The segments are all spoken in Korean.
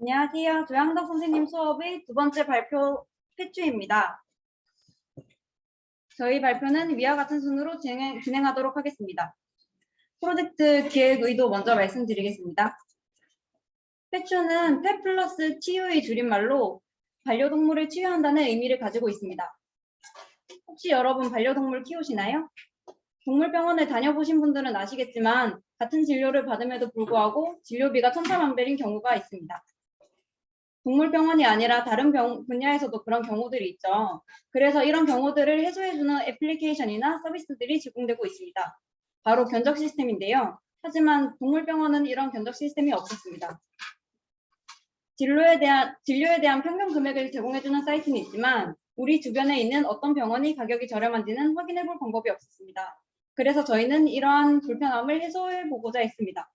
안녕하세요. 조양덕 선생님 수업의 두 번째 발표 패주입니다. 저희 발표는 위와 같은 순으로 진행하도록 하겠습니다. 프로젝트 기획 의도 먼저 말씀드리겠습니다. 패주는 펫 플러스 치유의 줄임말로 반려동물을 치유한다는 의미를 가지고 있습니다. 혹시 여러분 반려동물 키우시나요? 동물병원에 다녀보신 분들은 아시겠지만 같은 진료를 받음에도 불구하고 진료비가 천차만별인 경우가 있습니다. 동물병원이 아니라 다른 분야에서도 그런 경우들이 있죠. 그래서 이런 경우들을 해소해주는 애플리케이션이나 서비스들이 제공되고 있습니다. 바로 견적 시스템인데요. 하지만 동물병원은 이런 견적 시스템이 없었습니다. 진료에 대한 평균 금액을 제공해주는 사이트는 있지만 우리 주변에 있는 어떤 병원이 가격이 저렴한지는 확인해볼 방법이 없었습니다. 그래서 저희는 이러한 불편함을 해소해보고자 했습니다.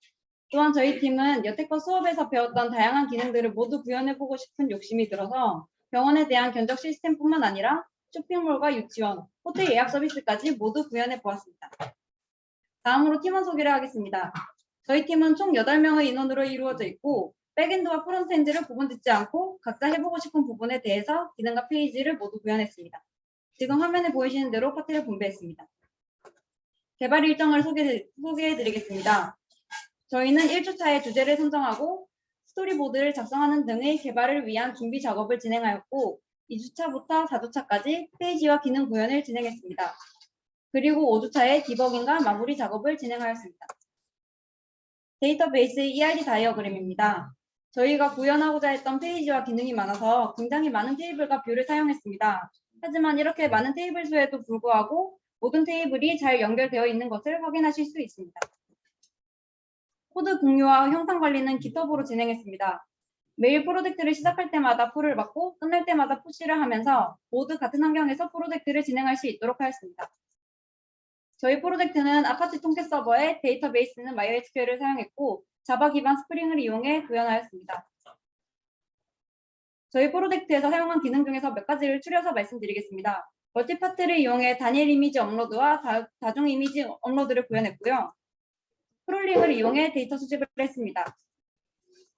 또한 저희 팀은 여태껏 수업에서 배웠던 다양한 기능들을 모두 구현해보고 싶은 욕심이 들어서 병원에 대한 견적 시스템뿐만 아니라 쇼핑몰과 유치원, 호텔 예약 서비스까지 모두 구현해보았습니다. 다음으로 팀원 소개를 하겠습니다. 저희 팀은 총 8명의 인원으로 이루어져 있고 백엔드와 프론트엔드를 구분짓지 않고 각자 해보고 싶은 부분에 대해서 기능과 페이지를 모두 구현했습니다. 지금 화면에 보이시는 대로 파트를 분배했습니다. 개발 일정을 소개해드리겠습니다. 저희는 1주차에 주제를 선정하고 스토리보드를 작성하는 등의 개발을 위한 준비 작업을 진행하였고 2주차부터 4주차까지 페이지와 기능 구현을 진행했습니다. 그리고 5주차에 디버깅과 마무리 작업을 진행하였습니다. 데이터베이스의 ERD 다이어그램입니다. 저희가 구현하고자 했던 페이지와 기능이 많아서 굉장히 많은 테이블과 뷰를 사용했습니다. 하지만 이렇게 많은 테이블 수에도 불구하고 모든 테이블이 잘 연결되어 있는 것을 확인하실 수 있습니다. 코드 공유와 형상 관리는 GitHub으로 진행했습니다. 매일 프로젝트를 시작할 때마다 푸를 받고 끝날 때마다 푸시를 하면서 모두 같은 환경에서 프로젝트를 진행할 수 있도록 하였습니다. 저희 프로젝트는 아파치 통계 서버에 데이터베이스는 MySQL을 사용했고 자바 기반 스프링을 이용해 구현하였습니다. 저희 프로젝트에서 사용한 기능 중에서 몇 가지를 추려서 말씀드리겠습니다. 멀티파트를 이용해 단일 이미지 업로드와 다중 이미지 업로드를 구현했고요. 프롤링을 이용해 데이터 수집을 했습니다.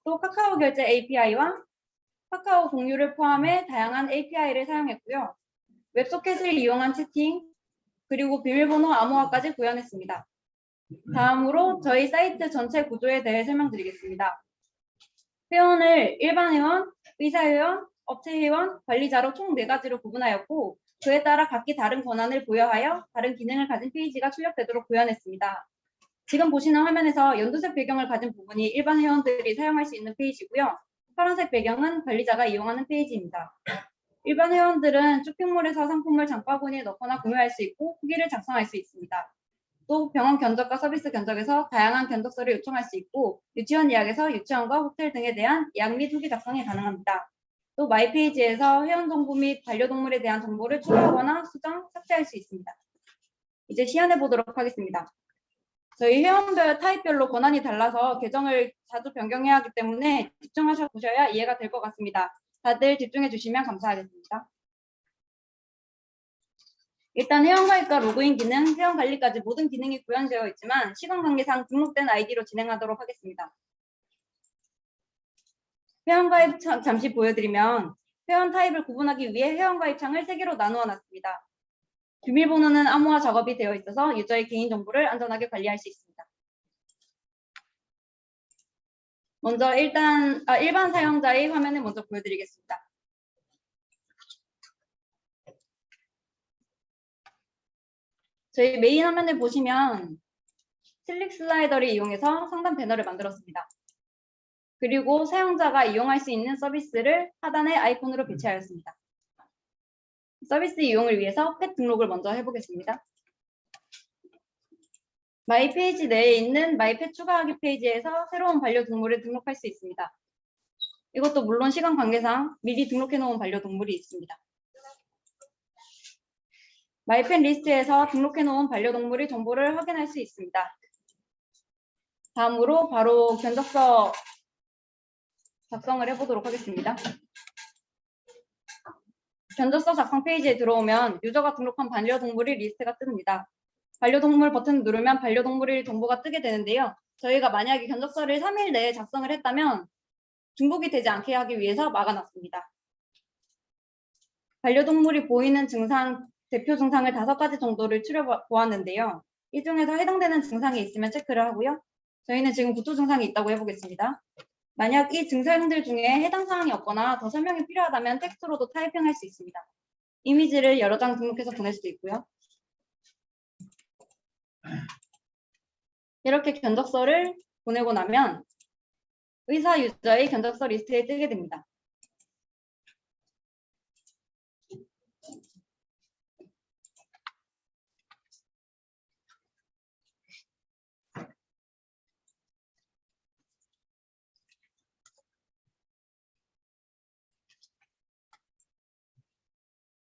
또 카카오 결제 API와 카카오 공유를 포함해 다양한 API를 사용했고요. 웹소켓을 이용한 채팅, 그리고 비밀번호 암호화까지 구현했습니다. 다음으로 저희 사이트 전체 구조에 대해 설명드리겠습니다. 회원을 일반 회원, 의사회원, 업체회원, 관리자로 총 4가지로 구분하였고 그에 따라 각기 다른 권한을 부여하여 다른 기능을 가진 페이지가 출력되도록 구현했습니다. 지금 보시는 화면에서 연두색 배경을 가진 부분이 일반 회원들이 사용할 수 있는 페이지고요. 파란색 배경은 관리자가 이용하는 페이지입니다. 일반 회원들은 쇼핑몰에서 상품을 장바구니에 넣거나 구매할 수 있고 후기를 작성할 수 있습니다. 또 병원 견적과 서비스 견적에서 다양한 견적서를 요청할 수 있고 유치원 예약에서 유치원과 호텔 등에 대한 예약 및 후기 작성이 가능합니다. 또 마이페이지에서 회원 정보 및 반려동물에 대한 정보를 추가하거나 수정, 삭제할 수 있습니다. 이제 시연해 보도록 하겠습니다. 저희 회원별 타입별로 권한이 달라서 계정을 자주 변경해야 하기 때문에 집중하셔 보셔야 이해가 될 것 같습니다. 다들 집중해 주시면 감사하겠습니다. 일단 회원가입과 로그인 기능, 회원관리까지 모든 기능이 구현되어 있지만 시간 관계상 등록된 아이디로 진행하도록 하겠습니다. 회원가입 잠시 보여드리면 회원 타입을 구분하기 위해 회원가입 창을 3개로 나누어 놨습니다. 비밀번호는 암호화 작업이 되어 있어서 유저의 개인정보를 안전하게 관리할 수 있습니다. 먼저 일반 사용자의 화면을 먼저 보여드리겠습니다. 저희 메인 화면을 보시면 슬릭 슬라이더를 이용해서 상단 배너를 만들었습니다. 그리고 사용자가 이용할 수 있는 서비스를 하단에 아이콘으로 배치하였습니다. 서비스 이용을 위해서 펫 등록을 먼저 해보겠습니다. 마이 페이지 내에 있는 마이 펫 추가하기 페이지에서 새로운 반려동물을 등록할 수 있습니다. 이것도 물론 시간 관계상 미리 등록해 놓은 반려동물이 있습니다. 마이 펫 리스트에서 등록해 놓은 반려동물의 정보를 확인할 수 있습니다. 다음으로 바로 견적서 작성을 해보도록 하겠습니다. 견적서 작성 페이지에 들어오면 유저가 등록한 반려동물의 리스트가 뜹니다. 반려동물 버튼을 누르면 반려동물의 정보가 뜨게 되는데요. 저희가 만약에 견적서를 3일 내에 작성을 했다면 중복이 되지 않게 하기 위해서 막아놨습니다. 반려동물이 보이는 증상, 대표 증상을 5가지 정도를 추려보았는데요. 이 중에서 해당되는 증상이 있으면 체크를 하고요. 저희는 지금 구토 증상이 있다고 해보겠습니다. 만약 이 증상들 중에 해당 사항이 없거나 더 설명이 필요하다면 텍스트로도 타이핑할 수 있습니다. 이미지를 여러 장 등록해서 보낼 수도 있고요. 이렇게 견적서를 보내고 나면 의사 유저의 견적서 리스트에 뜨게 됩니다.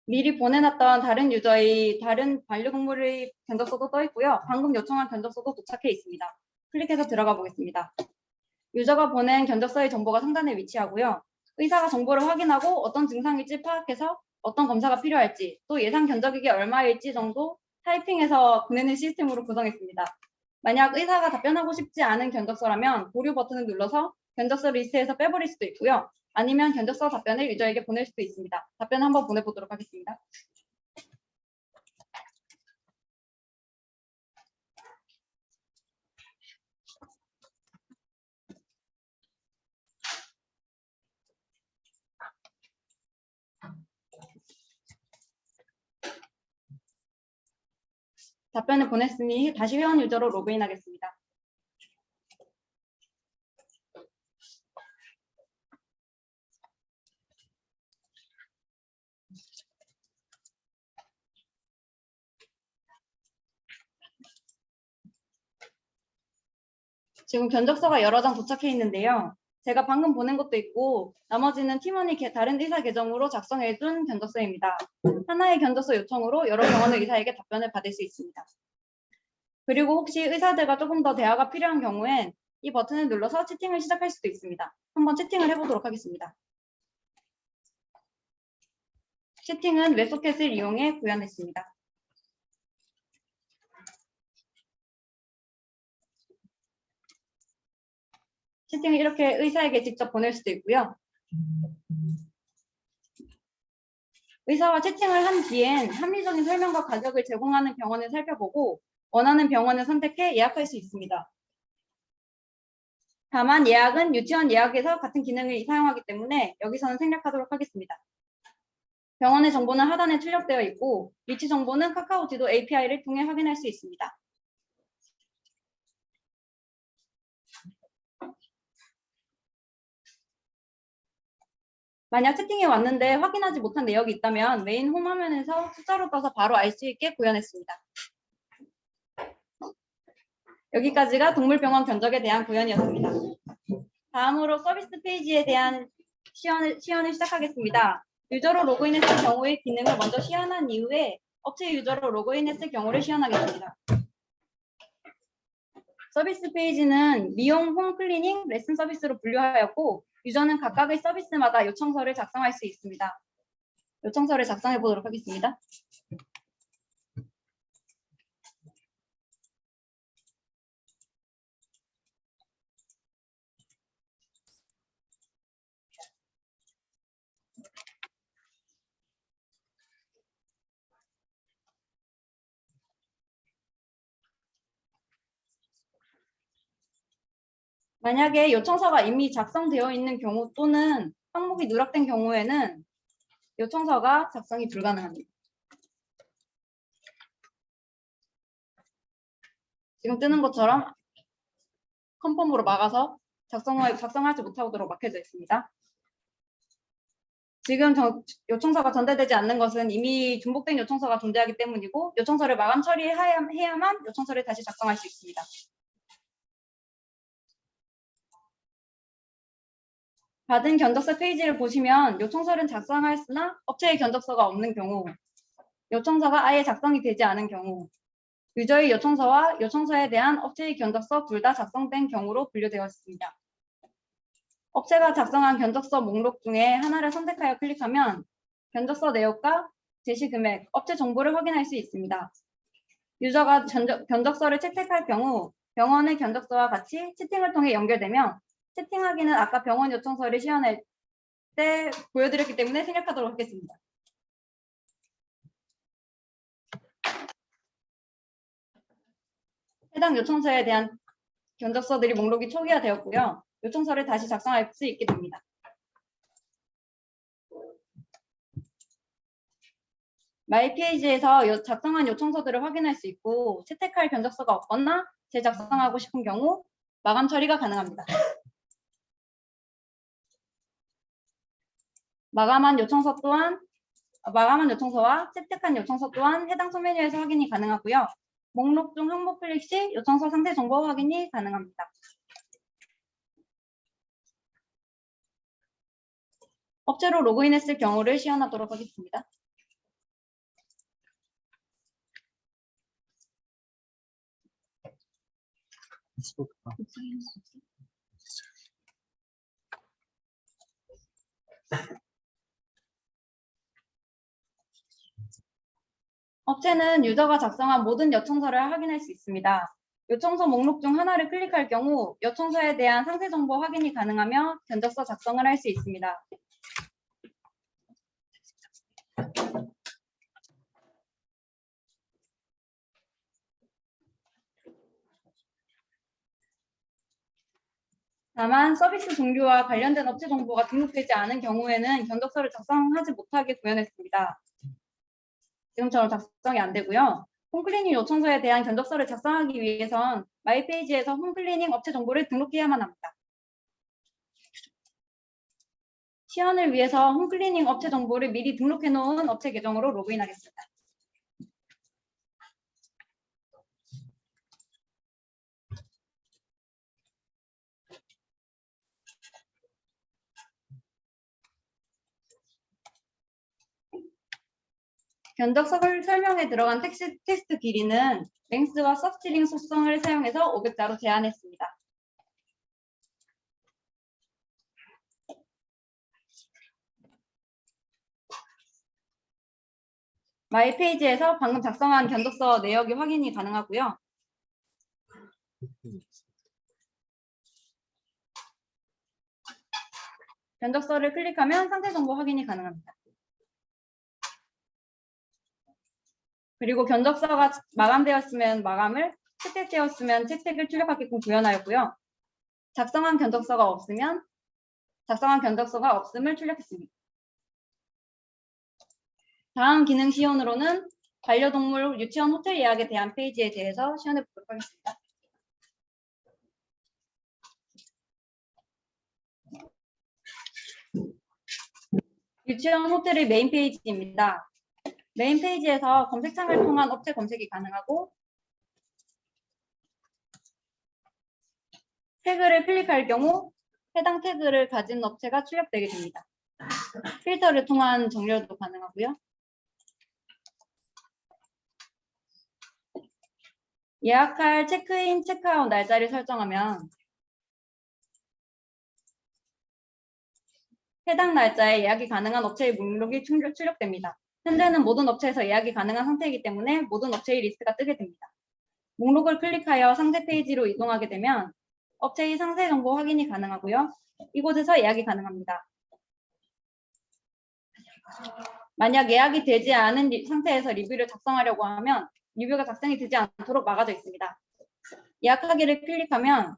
미리 보내놨던 다른 유저의 다른 반려동물의 견적서도 떠 있고요. 방금 요청한 견적서도 도착해 있습니다. 클릭해서 들어가 보겠습니다. 유저가 보낸 견적서의 정보가 상단에 위치하고요. 의사가 정보를 확인하고 어떤 증상일지 파악해서 어떤 검사가 필요할지 또 예상 견적액이 얼마일지 정도 타이핑해서 보내는 시스템으로 구성했습니다. 만약 의사가 답변하고 싶지 않은 견적서라면 보류 버튼을 눌러서 견적서 리스트에서 빼버릴 수도 있고요. 아니면 견적서 답변을 유저에게 보낼 수도 있습니다. 답변 한번 보내보도록 하겠습니다. 답변을 보냈으니 다시 회원 유저로 로그인하겠습니다. 지금 견적서가 여러 장 도착해 있는데요. 제가 방금 보낸 것도 있고 나머지는 팀원이 다른 의사 계정으로 작성해준 견적서입니다. 하나의 견적서 요청으로 여러 병원의 의사에게 답변을 받을 수 있습니다. 그리고 혹시 의사들과 조금 더 대화가 필요한 경우엔 이 버튼을 눌러서 채팅을 시작할 수도 있습니다. 한번 채팅을 해보도록 하겠습니다. 채팅은 웹소켓을 이용해 구현했습니다. 채팅을 이렇게 의사에게 직접 보낼 수도 있고요. 의사와 채팅을 한 뒤엔 합리적인 설명과 가격을 제공하는 병원을 살펴보고 원하는 병원을 선택해 예약할 수 있습니다. 다만 예약은 유치원 예약에서 같은 기능을 사용하기 때문에 여기서는 생략하도록 하겠습니다. 병원의 정보는 하단에 출력되어 있고 위치 정보는 카카오 지도 API를 통해 확인할 수 있습니다. 만약 채팅이 왔는데 확인하지 못한 내역이 있다면 메인 홈 화면에서 숫자로 떠서 바로 알 수 있게 구현했습니다. 여기까지가 동물병원 견적에 대한 구현이었습니다. 다음으로 서비스 페이지에 대한 시연을 시작하겠습니다. 유저로 로그인했을 경우의 기능을 먼저 시연한 이후에 업체 유저로 로그인했을 경우를 시연하겠습니다. 서비스 페이지는 미용, 홈클리닝, 레슨 서비스로 분류하였고 유저는 각각의 서비스마다 요청서를 작성할 수 있습니다. 요청서를 작성해 보도록 하겠습니다. 만약에 요청서가 이미 작성되어 있는 경우 또는 항목이 누락된 경우에는 요청서가 작성이 불가능합니다. 지금 뜨는 것처럼 컨펌으로 막아서 작성하지 못하도록 막혀져 있습니다. 지금 요청서가 전달되지 않는 것은 이미 중복된 요청서가 존재하기 때문이고 요청서를 마감 처리해야만 요청서를 다시 작성할 수 있습니다. 받은 견적서 페이지를 보시면 요청서를 작성했으나 업체의 견적서가 없는 경우, 요청서가 아예 작성이 되지 않은 경우, 유저의 요청서와 요청서에 대한 업체의 견적서 둘 다 작성된 경우로 분류되어 있습니다. 업체가 작성한 견적서 목록 중에 하나를 선택하여 클릭하면 견적서 내역과 제시 금액, 업체 정보를 확인할 수 있습니다. 유저가 견적서를 채택할 경우 병원의 견적서와 같이 채팅을 통해 연결되며 채팅하기는 아까 병원 요청서를 시연할 때 보여드렸기 때문에 생략하도록 하겠습니다. 해당 요청서에 대한 견적서들이 목록이 초기화되었고요. 요청서를 다시 작성할 수 있게 됩니다. 마이페이지에서 작성한 요청서들을 확인할 수 있고 채택할 견적서가 없거나 재작성하고 싶은 경우 마감 처리가 가능합니다. 마감한 요청서와 채택한 요청서 또한 해당 소메뉴에서 확인이 가능하고요. 목록 중 항목 클릭 시 요청서 상세 정보 확인이 가능합니다. 업체로 로그인했을 경우를 시연하도록 하겠습니다. 업체는 유저가 작성한 모든 요청서를 확인할 수 있습니다. 요청서 목록 중 하나를 클릭할 경우 요청서에 대한 상세 정보 확인이 가능하며 견적서 작성을 할 수 있습니다. 다만 서비스 종류와 관련된 업체 정보가 등록되지 않은 경우에는 견적서를 작성하지 못하게 구현했습니다. 지금처럼 작성이 안 되고요. 홈클리닝 요청서에 대한 견적서를 작성하기 위해선 마이페이지에서 홈클리닝 업체 정보를 등록해야만 합니다. 시연을 위해서 홈클리닝 업체 정보를 미리 등록해 놓은 업체 계정으로 로그인하겠습니다. 견적서 설명에 들어간 텍스트 길이는 랭스와 서브스트링 속성을 사용해서 500자로 제한했습니다. 마이페이지에서 방금 작성한 견적서 내역이 확인이 가능하고요. 견적서를 클릭하면 상세 정보 확인이 가능합니다. 그리고 견적서가 마감되었으면 마감을, 채택되었으면 채택을 출력하게끔 구현하였고요. 작성한 견적서가 없음을 출력했습니다. 다음 기능 시연으로는 반려동물 유치원 호텔 예약에 대한 페이지에 대해서 시연해 보도록 하겠습니다. 유치원 호텔의 메인 페이지입니다. 메인 페이지에서 검색창을 통한 업체 검색이 가능하고 태그를 클릭할 경우 해당 태그를 가진 업체가 출력되게 됩니다. 필터를 통한 정렬도 가능하고요. 예약할 체크인, 체크아웃 날짜를 설정하면 해당 날짜에 예약이 가능한 업체의 목록이 출력됩니다. 현재는 모든 업체에서 예약이 가능한 상태이기 때문에 모든 업체의 리스트가 뜨게 됩니다. 목록을 클릭하여 상세 페이지로 이동하게 되면 업체의 상세 정보 확인이 가능하고요. 이곳에서 예약이 가능합니다. 만약 예약이 되지 않은 상태에서 리뷰를 작성하려고 하면 리뷰가 작성이 되지 않도록 막아져 있습니다. 예약하기를 클릭하면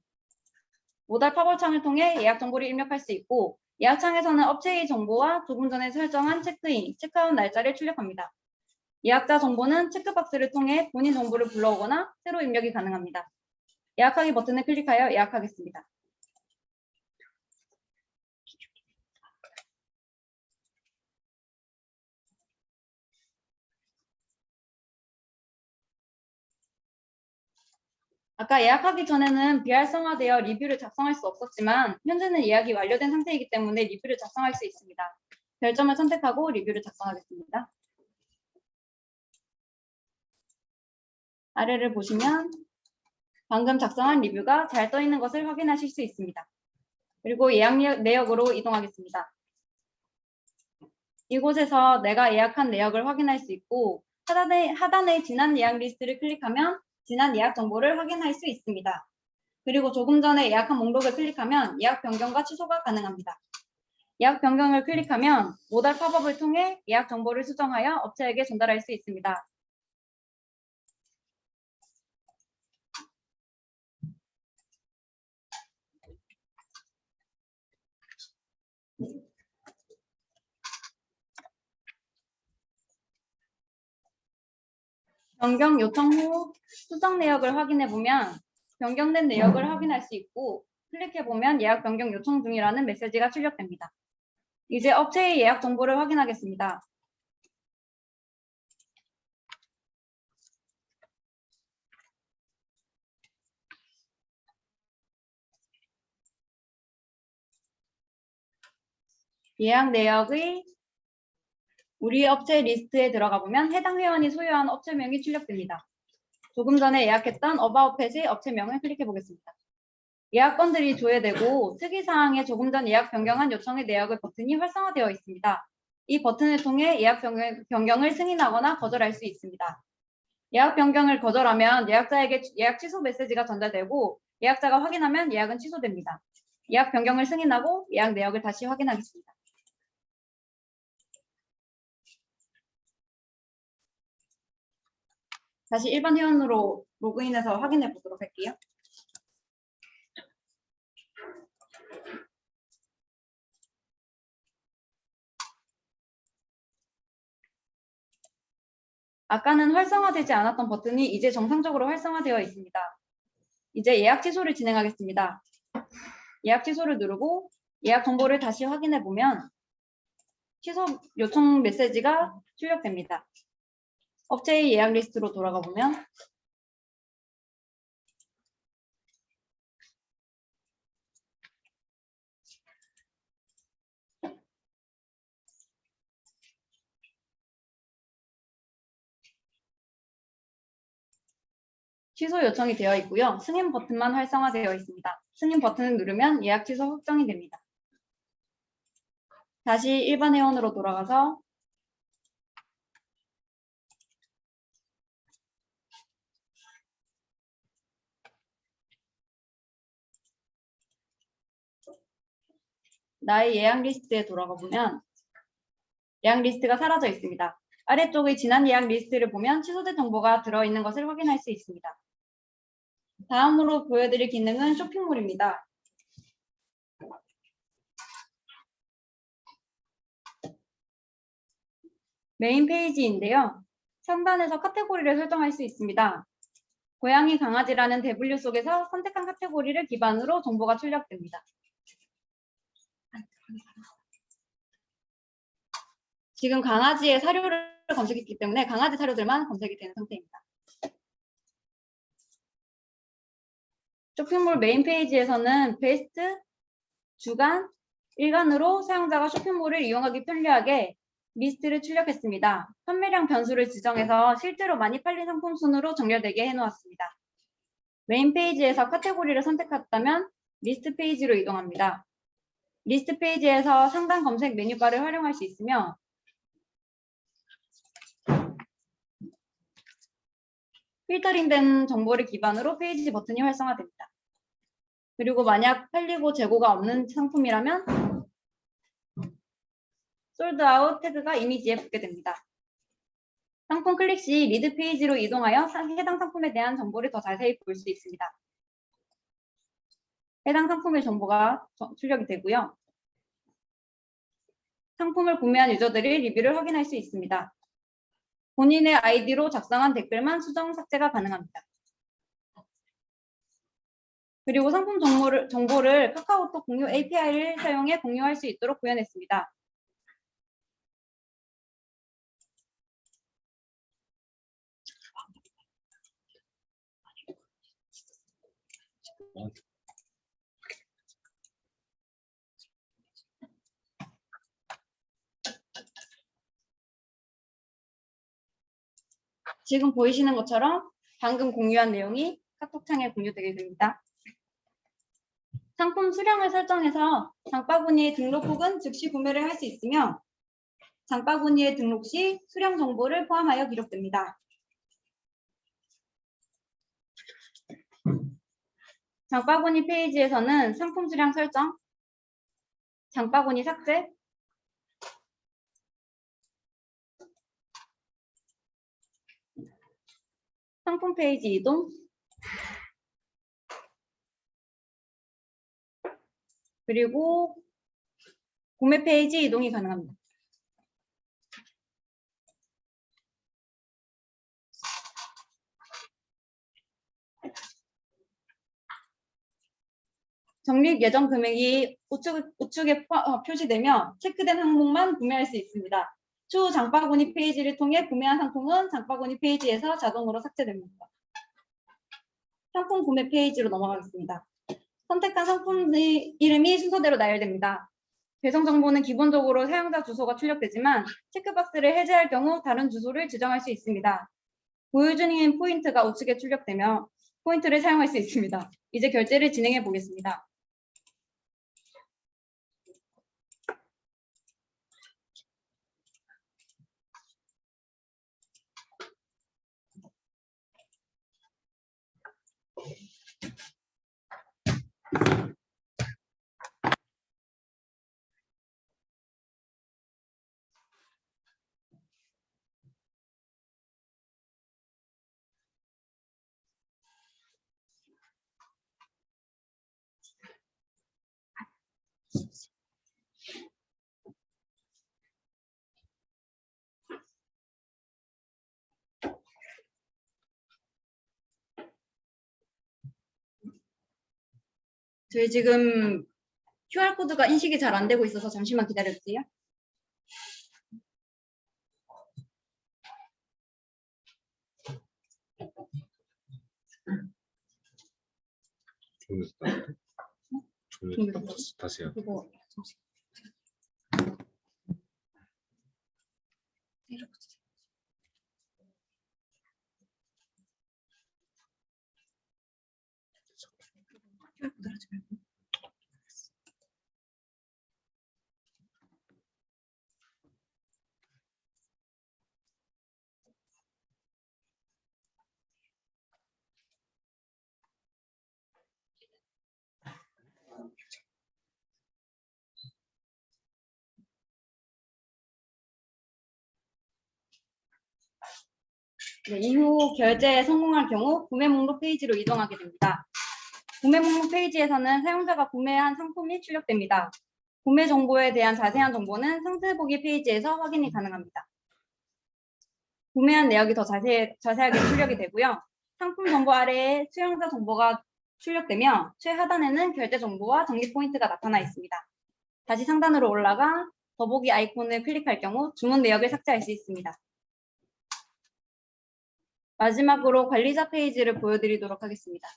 모달 팝업 창을 통해 예약 정보를 입력할 수 있고 예약창에서는 업체의 정보와 조금 전에 설정한 체크인, 체크아웃 날짜를 출력합니다. 예약자 정보는 체크박스를 통해 본인 정보를 불러오거나 새로 입력이 가능합니다. 예약하기 버튼을 클릭하여 예약하겠습니다. 아까 예약하기 전에는 비활성화되어 리뷰를 작성할 수 없었지만 현재는 예약이 완료된 상태이기 때문에 리뷰를 작성할 수 있습니다. 별점을 선택하고 리뷰를 작성하겠습니다. 아래를 보시면 방금 작성한 리뷰가 잘 떠 있는 것을 확인하실 수 있습니다. 그리고 예약 내역으로 이동하겠습니다. 이곳에서 내가 예약한 내역을 확인할 수 있고 하단의 지난 예약 리스트를 클릭하면 지난 예약 정보를 확인할 수 있습니다. 그리고 조금 전에 예약한 목록을 클릭하면 예약 변경과 취소가 가능합니다. 예약 변경을 클릭하면 모달 팝업을 통해 예약 정보를 수정하여 업체에게 전달할 수 있습니다. 변경 요청 후 수정 내역을 확인해 보면 변경된 내역을 확인할 수 있고 클릭해 보면 예약 변경 요청 중이라는 메시지가 출력됩니다. 이제 업체의 예약 정보를 확인하겠습니다. 예약 내역의 우리 업체 리스트에 들어가 보면 해당 회원이 소유한 업체명이 출력됩니다. 조금 전에 예약했던 About Pet의 업체명을 클릭해 보겠습니다. 예약건들이 조회되고 특이사항에 조금 전 예약 변경한 요청의 내역의 버튼이 활성화되어 있습니다. 이 버튼을 통해 예약 변경을 승인하거나 거절할 수 있습니다. 예약 변경을 거절하면 예약자에게 예약 취소 메시지가 전달되고 예약자가 확인하면 예약은 취소됩니다. 예약 변경을 승인하고 예약 내역을 다시 확인하겠습니다. 다시 일반 회원으로 로그인해서 확인해 보도록 할게요. 아까는 활성화되지 않았던 버튼이 이제 정상적으로 활성화되어 있습니다. 이제 예약 취소를 진행하겠습니다. 예약 취소를 누르고 예약 정보를 다시 확인해 보면 취소 요청 메시지가 출력됩니다. 업체의 예약 리스트로 돌아가 보면 취소 요청이 되어 있고요. 승인 버튼만 활성화되어 있습니다. 승인 버튼을 누르면 예약 취소 확정이 됩니다. 다시 일반 회원으로 돌아가서 나의 예약 리스트에 돌아가 보면 예약 리스트가 사라져 있습니다. 아래쪽의 지난 예약 리스트를 보면 취소된 정보가 들어있는 것을 확인할 수 있습니다. 다음으로 보여드릴 기능은 쇼핑몰입니다. 메인 페이지인데요. 상단에서 카테고리를 설정할 수 있습니다. 고양이 강아지라는 대분류 속에서 선택한 카테고리를 기반으로 정보가 출력됩니다. 지금 강아지의 사료를 검색했기 때문에 강아지 사료들만 검색이 되는 상태입니다. 쇼핑몰 메인 페이지에서는 베스트, 주간, 일간으로 사용자가 쇼핑몰을 이용하기 편리하게 리스트를 출력했습니다. 판매량 변수를 지정해서 실제로 많이 팔린 상품 순으로 정렬되게 해놓았습니다. 메인 페이지에서 카테고리를 선택했다면 리스트 페이지로 이동합니다. 리스트 페이지에서 상단 검색 메뉴바를 활용할 수 있으며 필터링된 정보를 기반으로 페이지 버튼이 활성화됩니다. 그리고 만약 팔리고 재고가 없는 상품이라면 솔드아웃 태그가 이미지에 붙게 됩니다. 상품 클릭 시 리드 페이지로 이동하여 해당 상품에 대한 정보를 더 자세히 볼 수 있습니다. 해당 상품의 정보가 출력이 되고요. 상품을 구매한 유저들이 리뷰를 확인할 수 있습니다. 본인의 아이디로 작성한 댓글만 수정 삭제가 가능합니다. 그리고 상품 정보를 카카오톡 공유 API를 사용해 공유할 수 있도록 구현했습니다. 지금 보이시는 것처럼 방금 공유한 내용이 카톡창에 공유되게 됩니다. 상품 수량을 설정해서 장바구니에 등록 혹은 즉시 구매를 할 수 있으며 장바구니에 등록 시 수량 정보를 포함하여 기록됩니다. 장바구니 페이지에서는 상품 수량 설정, 장바구니 삭제, 상품 페이지 이동, 그리고 구매 페이지 이동이 가능합니다. 적립 예정 금액이 우측에 표시되며 체크된 항목만 구매할 수 있습니다. 추후 장바구니 페이지를 통해 구매한 상품은 장바구니 페이지에서 자동으로 삭제됩니다. 상품 구매 페이지로 넘어가겠습니다. 선택한 상품의 이름이 순서대로 나열됩니다. 배송 정보는 기본적으로 사용자 주소가 출력되지만 체크박스를 해제할 경우 다른 주소를 지정할 수 있습니다. 보유 중인 포인트가 우측에 출력되며 포인트를 사용할 수 있습니다. 이제 결제를 진행해 보겠습니다. 저희 지금 QR코드가 인식이 잘 안 되고 있어서 잠시만 기다려주세요. 다시요. 이거 네, 이후 결제에 성공할 경우 구매 목록 페이지로 이동하게 됩니다. 구매 목록 페이지에서는 사용자가 구매한 상품이 출력됩니다. 구매 정보에 대한 자세한 정보는 상세 보기 페이지에서 확인이 가능합니다. 구매한 내역이 더 자세하게 출력이 되고요. 상품 정보 아래에 수령자 정보가 출력되며 최하단에는 결제 정보와 적립 포인트가 나타나 있습니다. 다시 상단으로 올라가 더보기 아이콘을 클릭할 경우 주문 내역을 삭제할 수 있습니다. 마지막으로 관리자 페이지를 보여드리도록 하겠습니다.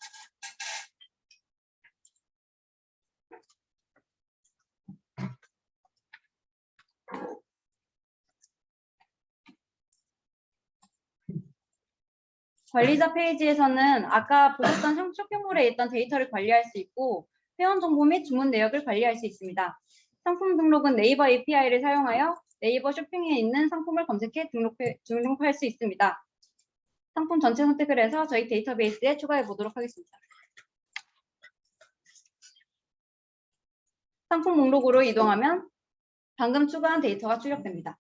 관리자 페이지에서는 아까 보셨던 쇼핑몰에 있던 데이터를 관리할 수 있고 회원 정보 및 주문 내역을 관리할 수 있습니다. 상품 등록은 네이버 API를 사용하여 네이버 쇼핑에 있는 상품을 검색해 등록할 수 있습니다. 상품 전체 선택을 해서 저희 데이터베이스에 추가해 보도록 하겠습니다. 상품 목록으로 이동하면 방금 추가한 데이터가 출력됩니다.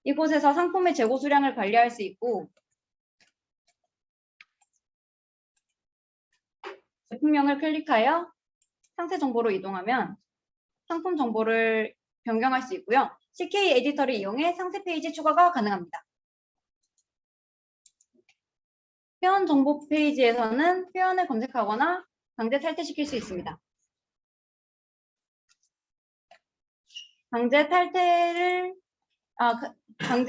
이곳에서 상품의 재고 수량을 관리할 수 있고 제품명을 클릭하여 상세 정보로 이동하면 상품 정보를 변경할 수 있고요. CK 에디터를 이용해 상세 페이지 추가가 가능합니다. 회원 정보 페이지에서는 회원을 검색하거나 강제 탈퇴시킬 수 있습니다. 강제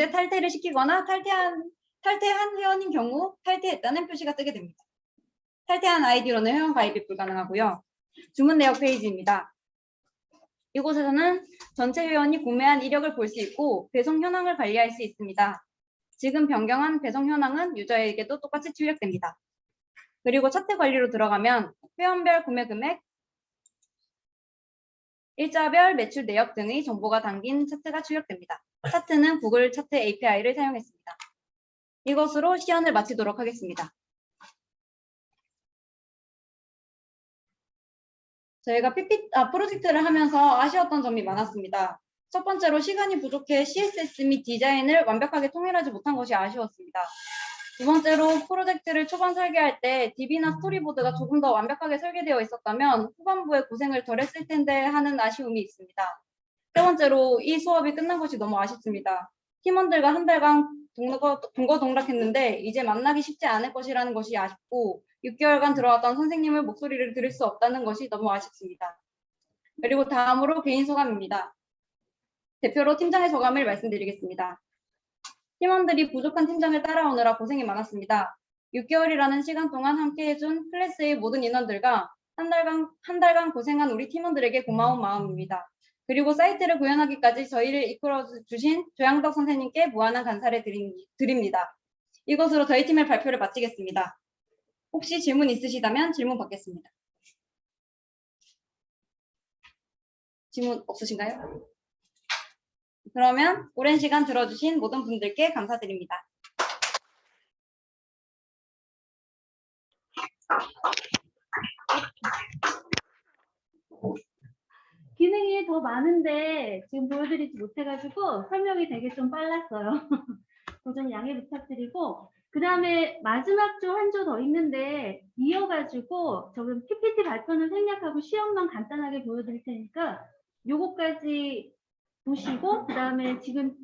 탈퇴를 시키거나 탈퇴한 회원인 경우 탈퇴했다는 표시가 뜨게 됩니다. 탈퇴한 아이디로는 회원 가입이 불가능하고요. 주문 내역 페이지입니다. 이곳에서는 전체 회원이 구매한 이력을 볼 수 있고 배송 현황을 관리할 수 있습니다. 지금 변경한 배송 현황은 유저에게도 똑같이 출력됩니다. 그리고 차트 관리로 들어가면 회원별 구매 금액, 일자별 매출 내역 등의 정보가 담긴 차트가 출력됩니다. 차트는 구글 차트 API를 사용했습니다. 이것으로 시연을 마치도록 하겠습니다. 저희가 프로젝트를 하면서 아쉬웠던 점이 많았습니다. 첫 번째로 시간이 부족해 CSS 및 디자인을 완벽하게 통일하지 못한 것이 아쉬웠습니다. 두 번째로 프로젝트를 초반 설계할 때 DB나 스토리보드가 조금 더 완벽하게 설계되어 있었다면 후반부에 고생을 덜 했을 텐데 하는 아쉬움이 있습니다. 세 번째로 이 수업이 끝난 것이 너무 아쉽습니다. 팀원들과 한 달간 동거동락했는데 이제 만나기 쉽지 않을 것이라는 것이 아쉽고 6개월간 들어왔던 선생님의 목소리를 들을 수 없다는 것이 너무 아쉽습니다. 그리고 다음으로 개인 소감입니다. 대표로 팀장의 소감을 말씀드리겠습니다. 팀원들이 부족한 팀장을 따라오느라 고생이 많았습니다. 6개월이라는 시간 동안 함께해준 클래스의 모든 인원들과 한 달간 고생한 우리 팀원들에게 고마운 마음입니다. 그리고 사이트를 구현하기까지 저희를 이끌어주신 조양덕 선생님께 무한한 감사를 드립니다. 이것으로 저희 팀의 발표를 마치겠습니다. 혹시 질문 있으시다면 질문 받겠습니다. 질문 없으신가요? 그러면 오랜 시간 들어주신 모든 분들께 감사드립니다. 기능이 더 많은데 지금 보여드리지 못해가지고 설명이 되게 좀 빨랐어요. 그 점 양해 부탁드리고, 그 다음에 마지막 조 한 조 더 있는데 이어가지고 저는 PPT 발표는 생략하고 시험만 간단하게 보여드릴 테니까 요거까지 보시고, 그 다음에 지금